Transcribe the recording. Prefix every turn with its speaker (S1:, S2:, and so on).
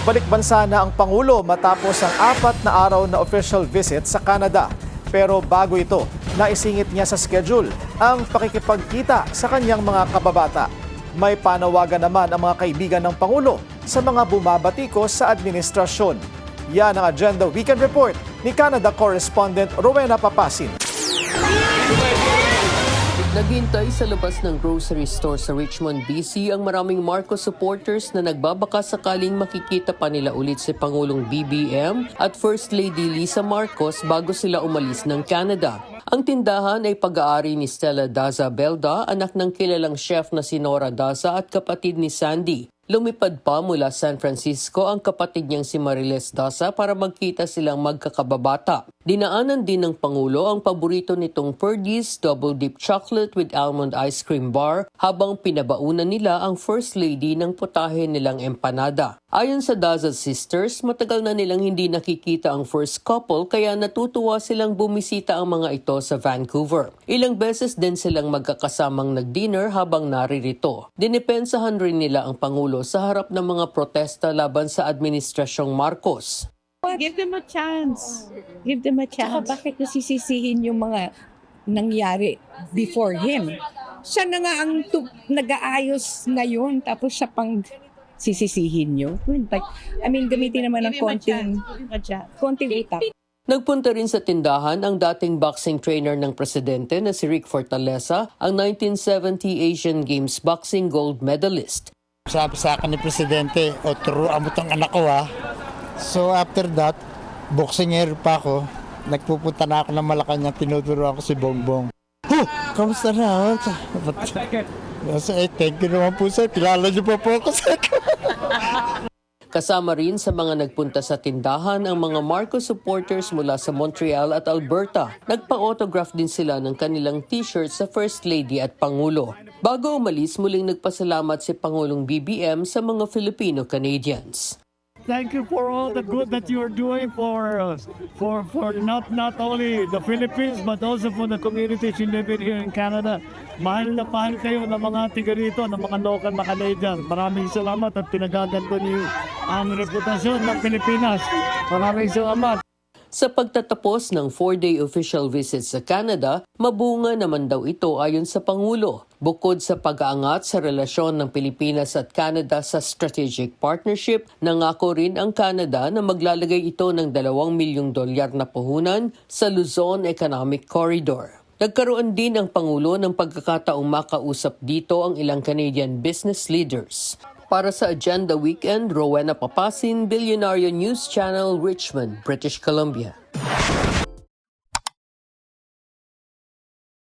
S1: Balik bansa na ang Pangulo matapos ang 4 na araw na official visit sa Canada. Pero bago ito, naisingit niya sa schedule ang pakikipagkita sa kanyang mga kababata. May panawagan naman ang mga kaibigan ng Pangulo sa mga bumabatikos sa administrasyon. Yan ang Agenda Weekend Report ni Canada correspondent Rowena Papasin.
S2: Naghintay sa labas ng grocery store sa Richmond, BC ang maraming Marcos supporters na nagbabaka sakaling makikita pa nila ulit si Pangulong BBM at First Lady Lisa Marcos bago sila umalis ng Canada. Ang tindahan ay pag-aari ni Stella Daza Belda, anak ng kilalang chef na si Nora Daza at kapatid ni Sandy. Lumipad pa mula San Francisco ang kapatid niyang si Mariles Daza para magkita silang magkakababata. Dinaanan din ng Pangulo ang paborito nitong Purdy's Double Dip Chocolate with Almond Ice Cream Bar habang pinabaunan nila ang First Lady ng putahe nilang empanada. Ayon sa Daza Sisters, matagal na nilang hindi nakikita ang first couple kaya natutuwa silang bumisita ang mga ito sa Vancouver. Ilang beses din silang magkakasamang nag-dinner habang naririto. Dinipensahan rin nila ang Pangulo sa harap ng mga protesta laban sa Administrasyong Marcos.
S3: Give them a chance. Give them a chance. Saka bakit nasisisihin yung mga nangyari before him? Siya na nga ang nag-aayos ngayon tapos siya pang sisisihin nyo. Gamitin naman ng konting utak.
S2: Nagpunta rin sa tindahan ang dating boxing trainer ng presidente na si Rick Fortaleza, ang 1970 Asian Games boxing gold medalist.
S4: Sabi sa akin ni Presidente, turuan mo tong anak ko ha. So after that, boxingero pa ako. Nagpupunta na ako ng Malacanang, tinuturuan ko si Bongbong. Kamusta na? Thank you naman po sir, kilala niyo pa po ako sir.
S2: Kasama rin sa mga nagpunta sa tindahan ang mga Marcos supporters mula sa Montreal at Alberta. Nagpa-autograph din sila ng kanilang t-shirt sa First Lady at Pangulo. Bago umalis, muling nagpasalamat si Pangulong BBM sa mga Filipino-Canadians.
S5: Thank you for all the good that you are doing for not only the Philippines but also for the communities you live in here in Canada. Mahal na mahal kayo ng mga tiga rito, ng mga local na Canadian. Maraming salamat at pinagaganto niyo ang reputasyon ng Pilipinas. Maraming salamat.
S2: Sa pagtatapos ng 4-day official visit sa Canada, mabunga naman daw ito ayon sa Pangulo. Bukod sa pag-aangat sa relasyon ng Pilipinas at Canada sa strategic partnership, nangako rin ang Canada na maglalagay ito ng $2 milyong na puhunan sa Luzon Economic Corridor. Nagkaroon din ang Pangulo ng pagkakataong makausap dito ang ilang Canadian business leaders. Para sa Agenda Weekend, Rowena Papasin, Billionaire News Channel, Richmond, British Columbia.